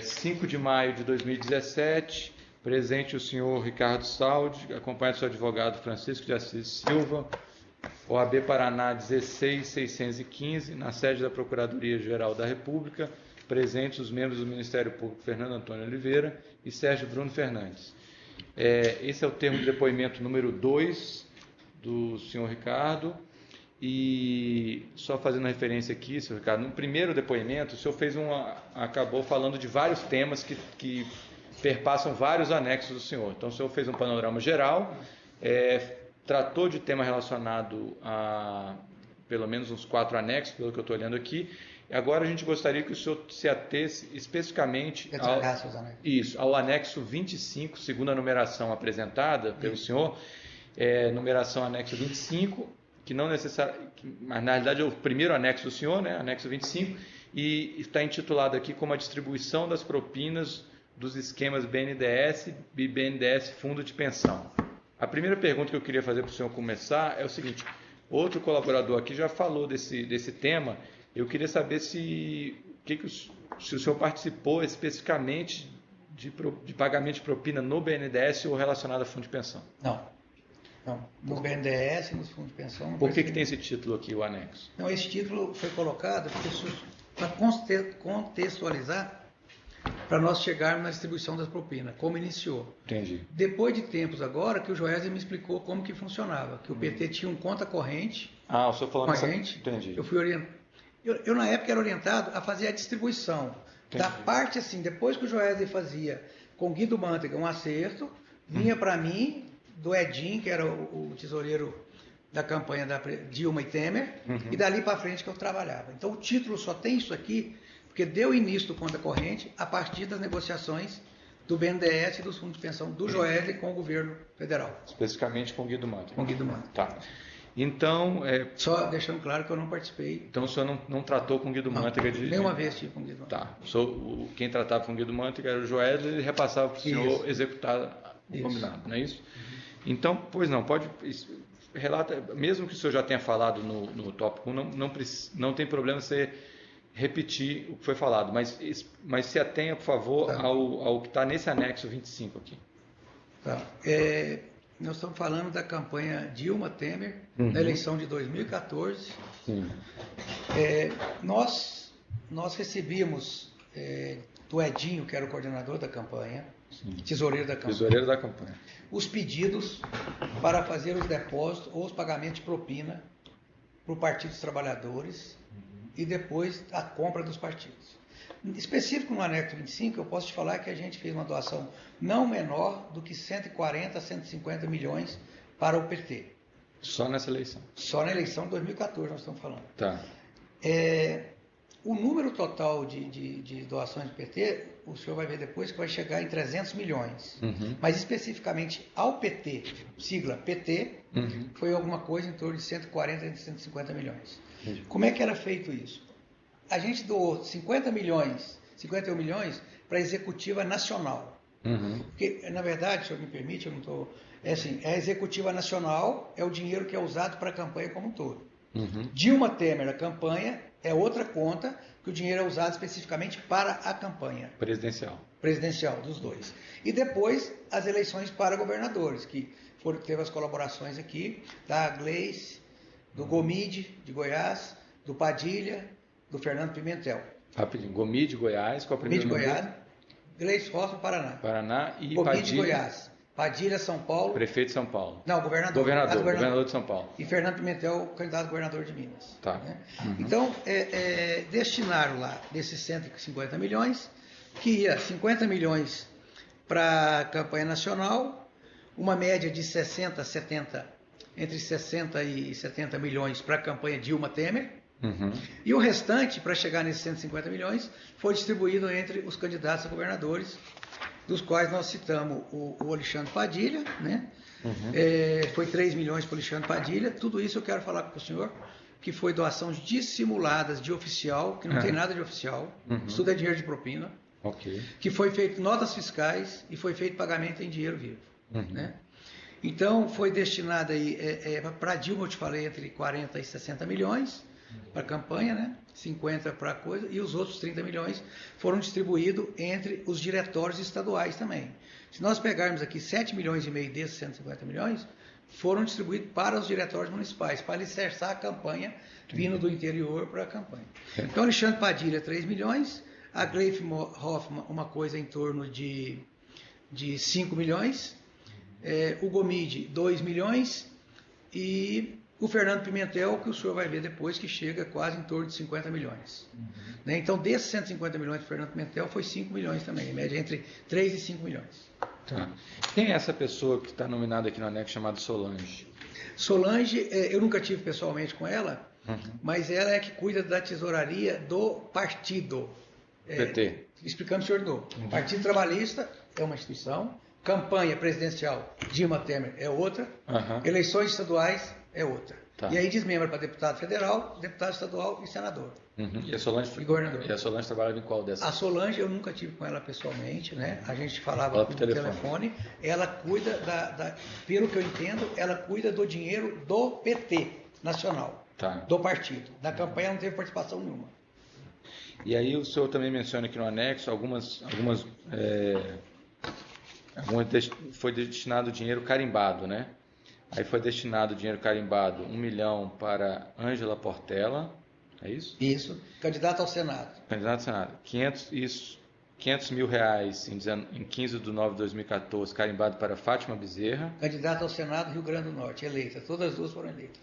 5 de maio de 2017, presente o senhor Ricardo Saldi, acompanhado do seu advogado Francisco de Assis Silva, OAB Paraná 16615, na sede da Procuradoria-Geral da República, presentes os membros do Ministério Público Fernando Antônio Oliveira e Sérgio Bruno Fernandes. Esse é o termo de depoimento número 2 do senhor Ricardo. E só fazendo referência aqui, senhor Ricardo, no primeiro depoimento, o senhor acabou falando de vários temas que perpassam vários anexos do senhor. Então, o senhor fez um panorama geral, tratou de tema relacionado a pelo menos uns 4 anexos, pelo que eu estou olhando aqui. E agora a gente gostaria que o senhor se atesse especificamente ao anexo 25, segundo a numeração apresentada pelo senhor, numeração anexo 25, que não necessariamente, mas na realidade é o primeiro anexo do senhor, né, anexo 25, e está intitulado aqui como a distribuição das propinas dos esquemas BNDES e BNDES Fundo de Pensão. A primeira pergunta que eu queria fazer para o senhor começar é o seguinte: outro colaborador aqui já falou desse tema. Eu queria saber se o senhor participou especificamente de pagamento de propina no BNDES ou relacionado a fundo de pensão. Não. No BNDES e nos fundos de pensão. Por que tem esse título aqui, o anexo? Não, esse título foi colocado para contextualizar, para nós chegarmos na distribuição das propinas, como iniciou. Entendi. Depois de tempos agora, que o Joesley me explicou como que funcionava, que o PT tinha um conta corrente. O senhor falou corrente. Entendi. Eu fui orientado. Eu, na época, era orientado a fazer a distribuição. Entendi. Da parte assim, depois que o Joesley fazia com o Guido Mantega um acerto, vinha para mim, do Edinho, que era o tesoureiro da campanha da Dilma e Temer, e dali para frente que eu trabalhava. Então o título só tem isso aqui, porque deu início do conta corrente a partir das negociações do BNDES e dos fundos de pensão do Joesley com o governo federal. Especificamente com o Guido Mantega. Com o Guido Mantega. Tá. Então, só deixando claro que eu não participei. Então o senhor não tratou com o Guido Mantega nenhuma vez tive com o Guido Mantega. Tá. Quem tratava com o Guido Mantega era o Joesley e repassava para o senhor executar o combinado, não é isso? Então, pois não, pode relata, mesmo que o senhor já tenha falado no tópico 1, não tem problema você repetir o que foi falado, mas se atenha, por favor, ao que está nesse anexo 25 aqui. Tá. Nós estamos falando da campanha Dilma Temer, na eleição de 2014. Sim. Nós recebíamos do Edinho, que era o coordenador da campanha, tesoureiro da campanha, os pedidos para fazer os depósitos ou os pagamentos de propina para o Partido dos Trabalhadores e depois a compra dos partidos. Específico no anexo 25, eu posso te falar que a gente fez uma doação não menor do que 140 a 150 milhões para o PT. Só nessa eleição? Só na eleição de 2014 nós estamos falando. Tá. O número total de doações do PT, o senhor vai ver depois que vai chegar em 300 milhões. Mas especificamente ao PT, sigla PT, foi alguma coisa em torno de 140 a 150 milhões. Como é que era feito isso? A gente doou 51 milhões para a Executiva Nacional. Porque, na verdade, se o senhor me permite, eu não estou... a Executiva Nacional é o dinheiro que é usado para a campanha como um todo. Dilma Temer, a campanha, é outra conta que o dinheiro é usado especificamente para a campanha. Presidencial, dos dois. E depois as eleições para governadores, que teve as colaborações aqui, da Gleice, do Gomide, de Goiás, do Padilha, do Fernando Pimentel. Rapidinho, Gomide, Goiás, qual é o primeiro nome? Gomide, Goiás, Gleice Hoffmann, Paraná. E Gomide, Padilha, Goiás. Padilha, São Paulo. Prefeito de São Paulo. Não, governador de São Paulo. E Fernando Pimentel, candidato a governador de Minas. Tá. Né? Então, destinaram lá desses 150 milhões, que ia 50 milhões para a campanha nacional, uma média de 60 a 70, entre 60 e 70 milhões para a campanha Dilma Temer, e o restante, para chegar nesses 150 milhões, foi distribuído entre os candidatos a governadores, dos quais nós citamos o Alexandre Padilha, né? Foi 3 milhões para o Alexandre Padilha. Tudo isso eu quero falar com o senhor, que foi doações dissimuladas de oficial, que não tem nada de oficial, isso tudo é dinheiro de propina, que foi feito notas fiscais e foi feito pagamento em dinheiro vivo. Né? Então, foi destinado aí, para Dilma, eu te falei, entre 40 e 60 milhões, para a campanha, né? 50 para a coisa, e os outros 30 milhões foram distribuídos entre os diretórios estaduais também. Se nós pegarmos aqui 7 milhões e meio desses 150 milhões, foram distribuídos para os diretórios municipais, para alicerçar a campanha, vindo do interior para a campanha. Então, Alexandre Padilha, 3 milhões, a Gleif Hoffmann, uma coisa em torno de 5 milhões, o Gomide, 2 milhões, e o Fernando Pimentel, que o senhor vai ver depois, que chega quase em torno de 50 milhões. Né? Então, desses 150 milhões do Fernando Pimentel, foi 5 milhões também, em média entre 3 e 5 milhões. Tá. Quem é essa pessoa que está nominada aqui no anexo chamada Solange? Solange, eu nunca tive pessoalmente com ela, mas ela é que cuida da tesouraria do partido. PT. Explicando, senhor Dô. Partido Trabalhista é uma instituição, campanha presidencial Dilma Temer é outra, eleições estaduais é outra. Tá. E aí desmembra para deputado federal, deputado estadual e senador. E a Solange, e governador. E a Solange trabalhava em qual dessas? A Solange eu nunca tive com ela pessoalmente, né? A gente falava por telefone. Ela cuida pelo que eu entendo, ela cuida do dinheiro do PT nacional, do partido. Da campanha não teve participação nenhuma. E aí o senhor também menciona aqui no anexo foi destinado dinheiro carimbado, né? Aí foi destinado dinheiro carimbado 1 milhão para Ângela Portela, é isso? Isso, candidato ao Senado. Candidato ao Senado. 500 mil reais em 15 de nove de 2014, carimbado para Fátima Bezerra. Candidato ao Senado, Rio Grande do Norte, eleita. Todas as duas foram eleitas.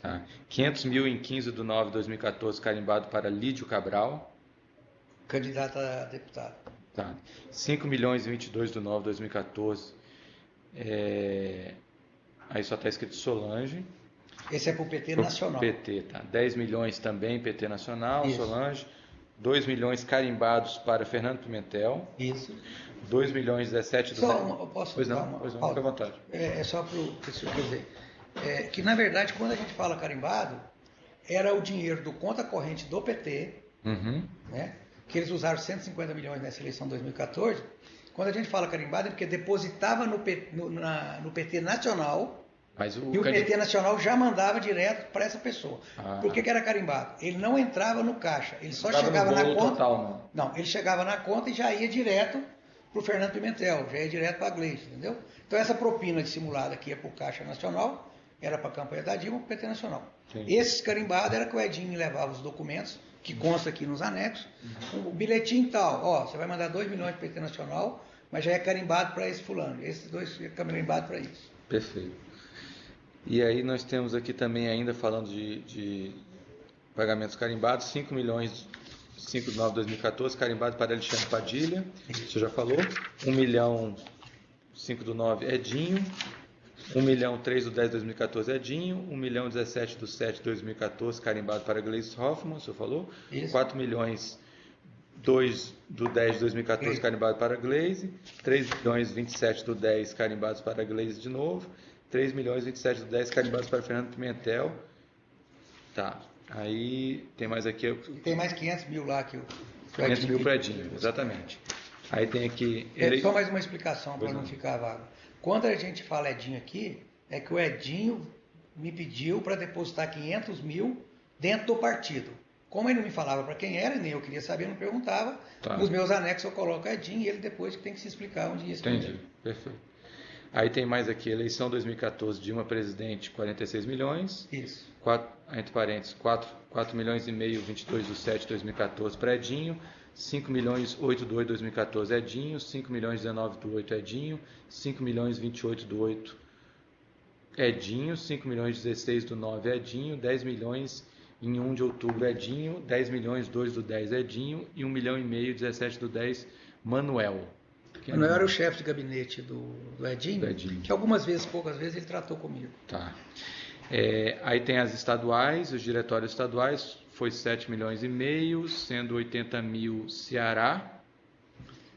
500 mil em 15 de nove de 2014, carimbado para Lídio Cabral. Candidato a deputado. 5 milhões em 22 de nove de 2014. Aí só está escrito Solange. Esse é para o PT nacional. PT, tá. 10 milhões também PT nacional, Isso. Solange. 2 milhões carimbados para Fernando Pimentel. Isso. 2 milhões 17 do... Posso Pois dar não, uma fica à vontade. É só para o senhor dizer. Que na verdade, quando a gente fala carimbado, era o dinheiro do conta corrente do PT, né? Que eles usaram 150 milhões nessa eleição de 2014. Quando a gente fala carimbado, é porque depositava no PT nacional. E o PT nacional já mandava direto para essa pessoa. Por que era carimbado? Ele não entrava no caixa, ele só chegava na conta. Total, não, ele chegava na conta e já ia direto para o Fernando Pimentel, já ia direto para a Gleice, entendeu? Então essa propina dissimulada que ia para o Caixa Nacional, era para a campanha da Dilma, para o PT Nacional. Esses carimbados era que o Edinho levava os documentos, que consta aqui nos anexos, o bilhetinho tal, você vai mandar 2 milhões para o PT Nacional, mas já é carimbado para esse fulano, esses 2 é carimbado para isso. Perfeito. E aí nós temos aqui também ainda falando de pagamentos carimbados, 5 milhões, 5 de nove de 2014, carimbado para Alexandre Padilha, você já falou, 1 milhão, 5 do 9, Edinho, 1 milhão, 3 do 10 de 2014, Edinho, 1 milhão, 17 do 7 de 2014, carimbado para Gleisi Hoffmann, você falou, isso. 4 milhões, 2 do 10 de 2014, carimbado para Gleisi, 3 milhões, 27 do 10, carimbados para Gleisi de novo, 3 milhões, 27 do 10, carimbados para Fernando Pimentel. Aí tem mais aqui... Tem mais 500 mil lá que o... 500 mil para Edinho, exatamente. Aí tem aqui... Só mais uma explicação para não ficar vago. Quando a gente fala Edinho aqui, é que o Edinho me pediu para depositar 500 mil dentro do partido. Como ele não me falava para quem era, nem eu queria saber, não perguntava, nos meus anexos eu coloco Edinho e ele depois que tem que se explicar onde ia esse dinheiro. Entendi, perfeito. Aí tem mais aqui, eleição 2014, Dilma presidente, 46 milhões. Isso. Entre parênteses, 4 milhões e meio, 22 do 7 de 2014 para Edinho, 5 milhões 8 do 8 de 2014 Edinho, 5 milhões 19 do 8 Edinho, 5 milhões 28 do 8 Edinho, 5 milhões 16 do 9 Edinho, 10 milhões em 1 de outubro Edinho, 10 milhões 2 do 10 Edinho e 1 milhão e meio 17 do 10 Manuel. Manuel era o chefe de gabinete do Edinho, que algumas vezes, poucas vezes, ele tratou comigo. Aí tem as estaduais, os diretórios estaduais, foi 7 milhões e meio, sendo 80 mil Ceará,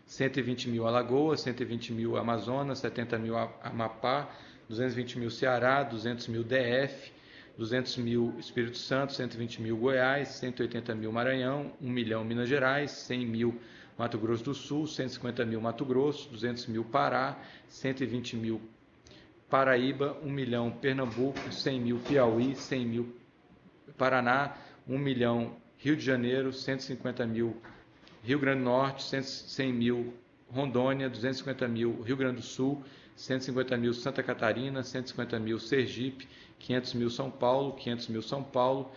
120 mil Alagoas, 120 mil Amazonas, 70 mil Amapá, 220 mil Ceará, 200 mil DF, 200 mil Espírito Santo, 120 mil Goiás, 180 mil Maranhão, 1 milhão Minas Gerais, 100 mil Mato Grosso do Sul, 150 mil Mato Grosso, 200 mil Pará, 120 mil Paraíba, 1 milhão Pernambuco, 100 mil Piauí, 100 mil Paraná, 1 milhão Rio de Janeiro, 150 mil Rio Grande do Norte, 100 mil Rondônia, 250 mil Rio Grande do Sul, 150 mil Santa Catarina, 150 mil Sergipe, 500 mil São Paulo, 500 mil São Paulo,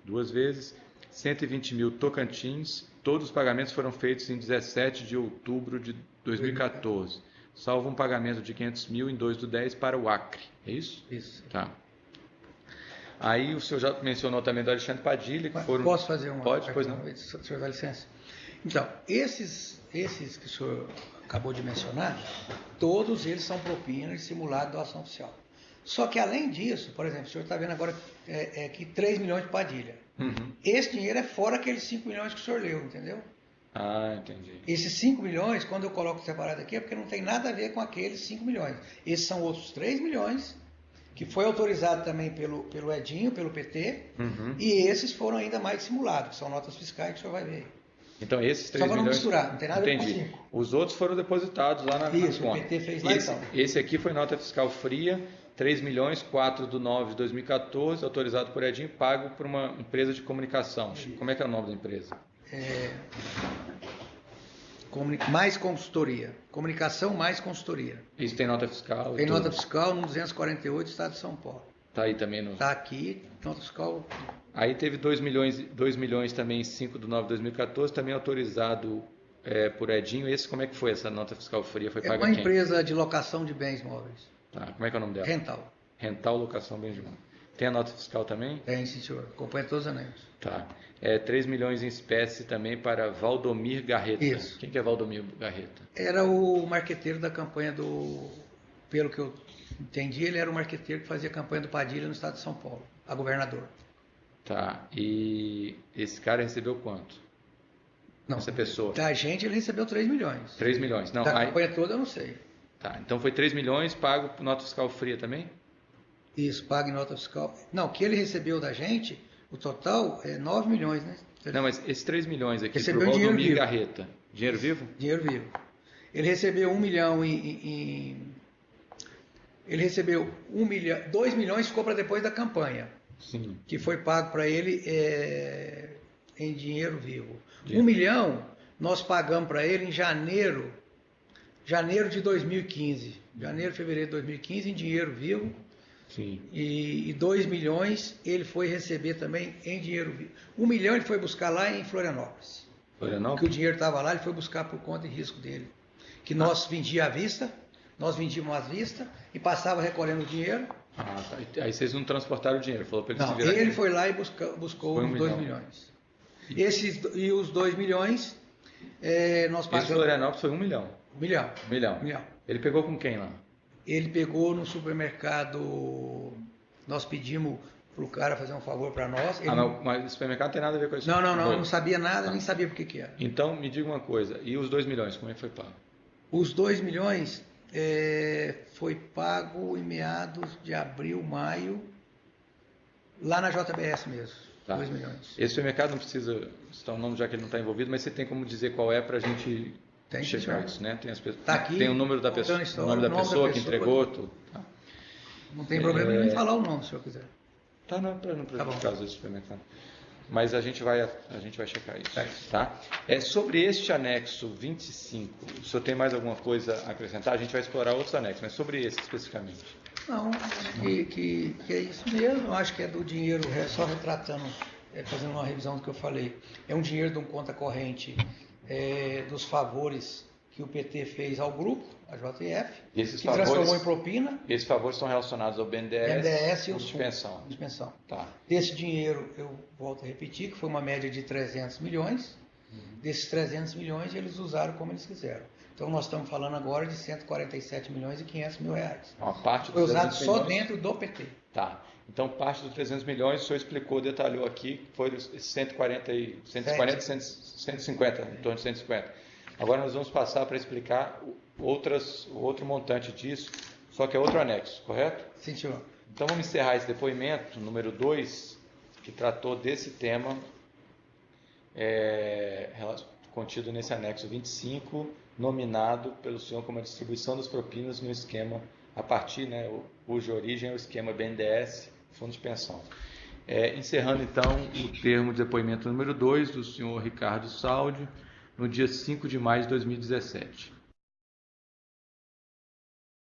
2 vezes, 120 mil Tocantins. Todos os pagamentos foram feitos em 17 de outubro de 2014, salvo um pagamento de 500 mil em 2/10 para o Acre, é isso? Isso. Tá. Aí o senhor já mencionou também do Alexandre Padilha, que foram... Posso fazer uma? Pode, pois não. Se o senhor dá licença. Então, esses que o senhor acabou de mencionar, todos eles são propinas de simulado de doação oficial. Só que, além disso, por exemplo, o senhor está vendo agora aqui 3 milhões de Padilha. Uhum. Esse dinheiro é fora aqueles 5 milhões que o senhor leu, entendeu? Ah, entendi. Esses 5 milhões, quando eu coloco separado aqui, é porque não tem nada a ver com aqueles 5 milhões. Esses são outros 3 milhões, que foi autorizado também pelo Edinho, pelo PT, e esses foram ainda mais simulados, que são notas fiscais que o senhor vai ver. Então esses 3 Só para não milhões... misturar, não tem nada a ver com Entendi. 5. Os outros foram depositados lá na Isso, conta. o PT fez lá então. Esse aqui foi nota fiscal fria, 3 milhões, 4/9 de 2014, autorizado por Edinho, pago por uma empresa de comunicação. Como é que é o nome da empresa? Mais consultoria. Comunicação mais consultoria. Isso tem nota fiscal? Tem nota fiscal no 248, Estado de São Paulo. Está aí também no... Está aqui, nota fiscal. Aí teve 2 milhões também em 5/9/2014, também autorizado por Edinho. Esse, como é que foi essa nota fiscal fria? Foi É paga uma quem? empresa de locação de bens móveis. Tá, como é que é o nome dela? Rental. Rental Locação Bens de Móveis. Tem a nota fiscal também? Tem, sim, senhor. Acompanha todos os anexos. Tá. 3 milhões em espécie também para Valdomir Garreta. Isso. Quem que é Valdomir Garreta? Era o marqueteiro da campanha pelo que eu entendi, ele era o marqueteiro que fazia a campanha do Padilha no estado de São Paulo, a governador. Tá. E esse cara recebeu quanto? Não. Essa pessoa? Da gente ele recebeu 3 milhões. 3 milhões. Não, Da aí... campanha toda eu não sei. Tá. Então foi 3 milhões pago por nota fiscal fria também? Isso, paga em nota fiscal. Não, o que ele recebeu da gente, o total é 9 milhões, né? Não, mas esses 3 milhões aqui Recebeu pro dinheiro Valdomir vivo. Garreta. Dinheiro vivo? Dinheiro vivo. Ele recebeu 1 milhão Ele recebeu 1 milhão, 2 milhões ficou para depois da campanha. Sim. Que foi pago para ele em dinheiro vivo. Dinheiro. 1 milhão nós pagamos para ele em janeiro de 2015. Janeiro, fevereiro de 2015, em dinheiro vivo. Sim. E 2 milhões ele foi receber também em dinheiro vivo. 1 milhão ele foi buscar lá em Florianópolis. Florianópolis? Que o dinheiro estava lá, ele foi buscar por conta e risco dele. Que nós vendíamos à vista, nós vendíamos à vista e passava recolhendo o dinheiro. Ah, tá. Aí vocês não transportaram o dinheiro, falou para ele se Não, virar ele aqui. foi lá e buscou os 2 milhões. E os 2 milhões nós pagamos. Esse Florianópolis foi 1 milhão. 1 milhão. 1 milhão. 1 milhão. Ele pegou com quem lá? Ele pegou no supermercado, nós pedimos para o cara fazer um favor para nós. Ele... Mas o supermercado não tem nada a ver com isso. Não, eu não sabia nada, nem sabia por que era. Então, me diga uma coisa, e os 2 milhões, como é que foi pago? Os 2 milhões foi pago em meados de abril, maio, lá na JBS mesmo. Tá. 2 milhões. Esse supermercado não precisa citar o nome, já que ele não está envolvido, mas você tem como dizer qual é para a gente Tem, checar senhor. isso, né? Tem, as pessoas, Tá aqui, tem o número da pessoa, história, o nome da pessoa que entregou, tudo. Tá. Não tem problema nenhum em falar o nome, se o senhor quiser. Tá, não, para não Tá bom. prejudicar os supermercados. Mas a gente vai checar isso. Tá. Tá? Sobre este anexo 25, o senhor tem mais alguma coisa a acrescentar? A gente vai explorar outros anexos, mas sobre esse especificamente. Não, que é isso mesmo. Eu acho que é do dinheiro, só retratando, fazendo uma revisão do que eu falei. É um dinheiro de uma conta corrente dos favores que o PT fez ao grupo, a JF, Esses que favores, transformou em propina. Esses favores estão relacionados ao BNDES e o de pensão. de pensão. Tá. Desse dinheiro, eu volto a repetir, que foi uma média de 300 milhões. Desses 300 milhões, eles usaram como eles quiseram. Então, nós estamos falando agora de 147 milhões e 500 mil reais. Uma parte Foi dos usado 300 só milhões. dentro do PT. Tá. Então, parte dos 300 milhões, o senhor explicou, detalhou aqui, que foi 150, em torno de 150. Agora nós vamos passar para explicar o outro montante disso, só que é outro anexo, correto? Sim, senhor. Então vamos encerrar esse depoimento, número 2, que tratou desse tema contido nesse anexo 25, nominado pelo senhor como a distribuição das propinas no esquema, a partir, cuja origem é o esquema BNDES, Fundo de Pensão. Encerrando então o termo de depoimento número 2 do senhor Ricardo Saldi, no dia 5 de maio de 2017.